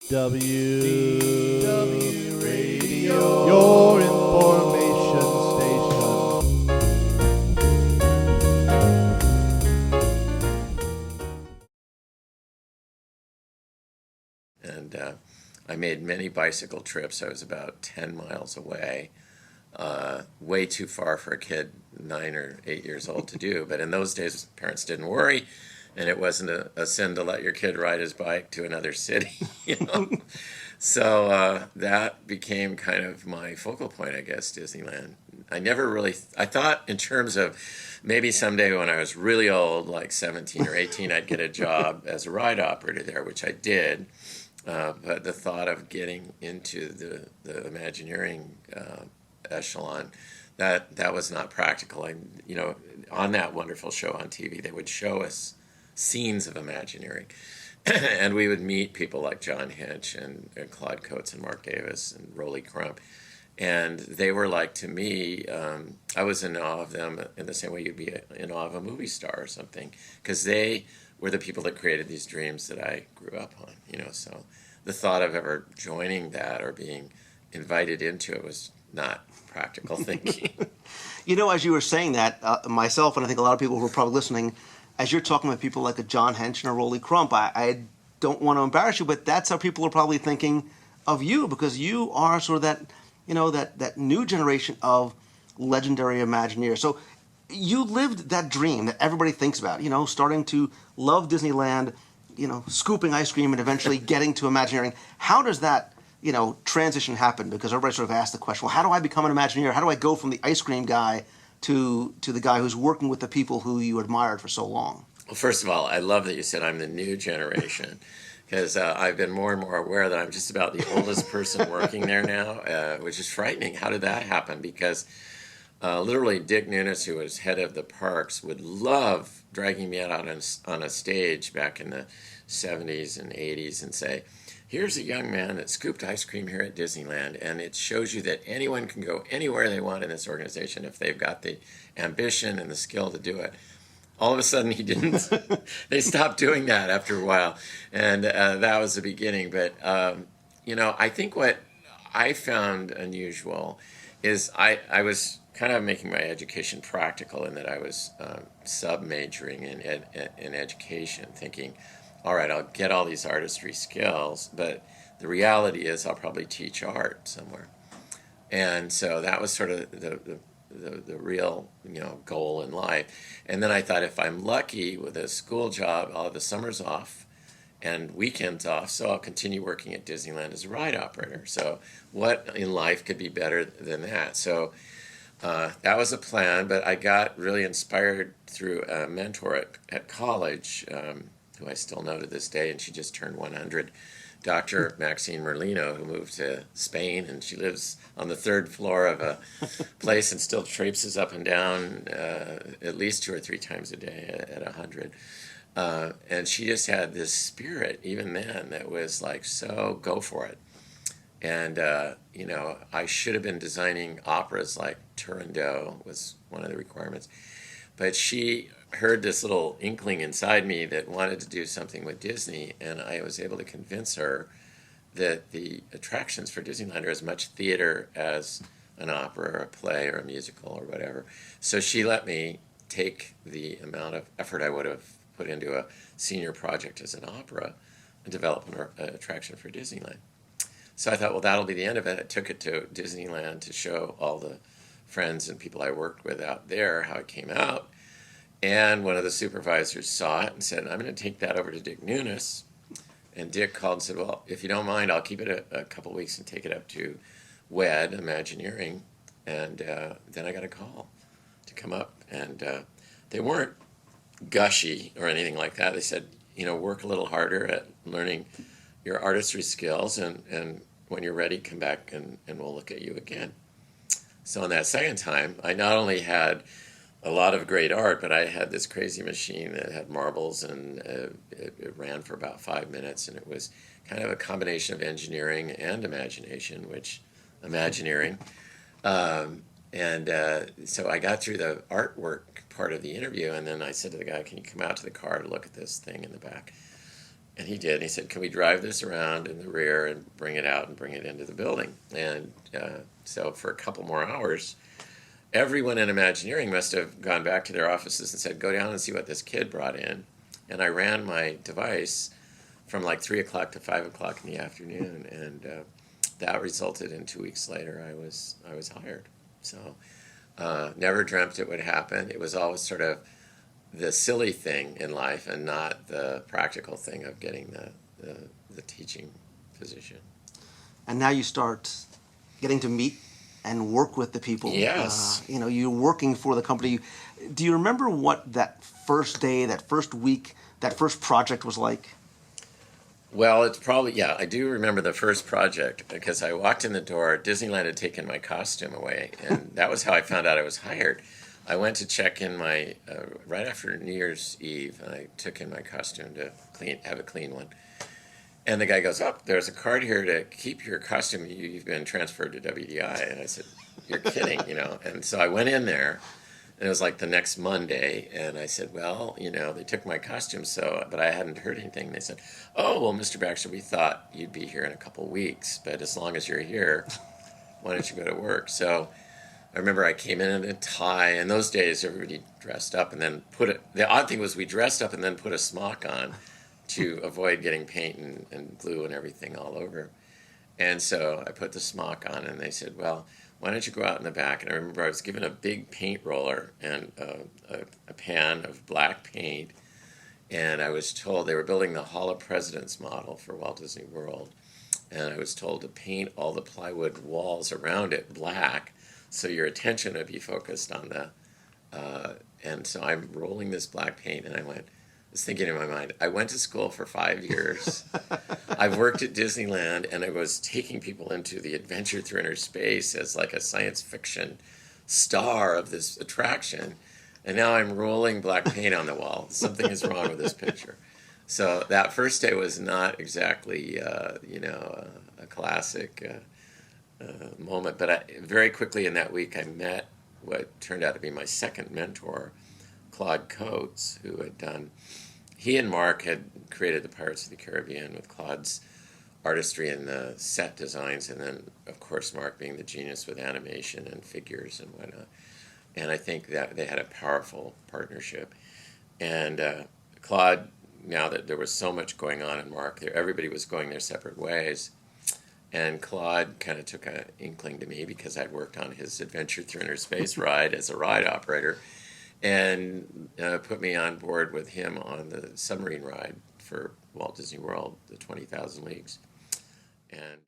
DW Radio, your information station. And I made many bicycle trips. I was about 10 miles away, way too far for a kid 9 or 8 years old to do. But in those days, parents didn't worry, and it wasn't a sin to let your kid ride his bike to another city, you know. So that became kind of my focal point, I guess, Disneyland. I never really, I thought in terms of maybe someday when I was really old, like 17 or 18, I'd get a job as a ride operator there, which I did. But the thought of getting into the Imagineering echelon, that was not practical. And, you know, on that wonderful show on TV, they would show us scenes of Imagineering. And we would meet people like John Hinch and Claude Coates and Mark Davis and Rolly Crump. And they were like, to me, I was in awe of them in the same way you'd be in awe of a movie star or something, because they were the people that created these dreams that I grew up on, you know. So the thought of ever joining that or being invited into it was not practical thinking. You know, as you were saying that, myself, and I think a lot of people who are probably listening, as you're talking with people like a John Hench and a Rolly Crump, I don't want to embarrass you, but that's how people are probably thinking of you, because you are sort of that, you know, that new generation of legendary Imagineers. So you lived that dream that everybody thinks about, you know, starting to love Disneyland, you know, scooping ice cream and eventually getting to Imagineering. How does that, you know, transition happen? Because everybody sort of asks the question, well, how do I become an Imagineer? How do I go from the ice cream guy to the guy who's working with the people who you admired for so long? Well, first of all, I love that you said I'm the new generation, because I've been more and more aware that I'm just about the oldest person working there now, which is frightening. How did that happen? Because literally Dick Nunes, who was head of the parks, would love dragging me out on a stage back in the 70s and 80s and say, here's a young man that scooped ice cream here at Disneyland, and it shows you that anyone can go anywhere they want in this organization if they've got the ambition and the skill to do it. All of a sudden, he didn't. They stopped doing that after a while, and that was the beginning. But, you know, I think what I found unusual is I was kind of making my education practical in that I was sub-majoring in education, thinking, all right, I'll get all these artistry skills, but the reality is I'll probably teach art somewhere. And so that was sort of the real, you know, goal in life. And then I thought, if I'm lucky with a school job, I'll have the summers off and weekends off, so I'll continue working at Disneyland as a ride operator. So what in life could be better than that? So that was a plan, but I got really inspired through a mentor at college, who I still know to this day, and she just turned 100, Dr. Maxine Merlino, who moved to Spain, and she lives on the 3rd floor of a place and still traipses up and down at least 2 or 3 times a day at 100. And she just had this spirit, even then, that was like, so go for it. And, you know, I should have been designing operas like Turandot was one of the requirements. But she heard this little inkling inside me that wanted to do something with Disney, and I was able to convince her that the attractions for Disneyland are as much theater as an opera or a play or a musical or whatever. So she let me take the amount of effort I would have put into a senior project as an opera and develop an attraction for Disneyland. So I thought, well, that'll be the end of it. I took it to Disneyland to show all the friends and people I worked with out there how it came out. And one of the supervisors saw it and said, I'm going to take that over to Dick Nunes. And Dick called and said, well, if you don't mind, I'll keep it a couple of weeks and take it up to WED, Imagineering. And then I got a call to come up. And they weren't gushy or anything like that. They said, you know, work a little harder at learning your artistry skills, and when you're ready, come back and we'll look at you again. So on that second time, I not only had a lot of great art, but I had this crazy machine that had marbles, and it ran for about 5 minutes, and it was kind of a combination of engineering and imagination, which Imagineering. So I got through the artwork part of the interview, and then I said to the guy, can you come out to the car to look at this thing in the back? And he did. He said, "Can we drive this around in the rear and bring it out and bring it into the building?" And so for a couple more hours, everyone in Imagineering must have gone back to their offices and said, "Go down and see what this kid brought in." And I ran my device from like 3 o'clock to 5 o'clock in the afternoon, and that resulted in 2 weeks later I was hired. So never dreamt it would happen. It was always sort of the silly thing in life and not the practical thing of getting the teaching position. And now you start getting to meet and work with the people. Yes. You're working for the company. Do you remember what that first day, that first week, that first project was like? Well, it's probably, yeah, I do remember the first project because I walked in the door. Disneyland had taken my costume away, and that was how I found out I was hired. I went to check in right after New Year's Eve, and I took in my costume to have a clean one. And the guy goes, "Oh, there's a card here to keep your costume. You've been transferred to WDI." And I said, "You're kidding, And so I went in there, and it was like the next Monday, and I said, "Well, they took my costume, but I hadn't heard anything." They said, "Oh, well, Mr. Baxter, we thought you'd be here in a couple weeks, but as long as you're here, why don't you go to work?" So I remember I came in a tie. In those days, everybody dressed up and then the odd thing was we dressed up and then put a smock on to avoid getting paint and glue and everything all over. And so I put the smock on, and they said, "Well, why don't you go out in the back?" And I remember I was given a big paint roller and a pan of black paint, and I was told they were building the Hall of Presidents model for Walt Disney World, and I was told to paint all the plywood walls around it black so your attention would be focused on and so I'm rolling this black paint, and I was thinking in my mind, I went to school for 5 years. I've worked at Disneyland, and I was taking people into the adventure through inner space as like a science fiction star of this attraction. And now I'm rolling black paint on the wall. Something is wrong with this picture. So that first day was not exactly, a classic moment. But very quickly in that week, I met what turned out to be my second mentor, Claude Coates, who he and Mark had created the Pirates of the Caribbean with Claude's artistry and the set designs, and then, of course, Mark being the genius with animation and figures and whatnot. And I think that they had a powerful partnership. And Claude, now that there was so much going on in Mark, everybody was going their separate ways. And Claude kind of took an inkling to me because I'd worked on his Adventure Through Inner Space ride as a ride operator, and put me on board with him on the submarine ride for Walt Disney World, the 20,000 Leagues. And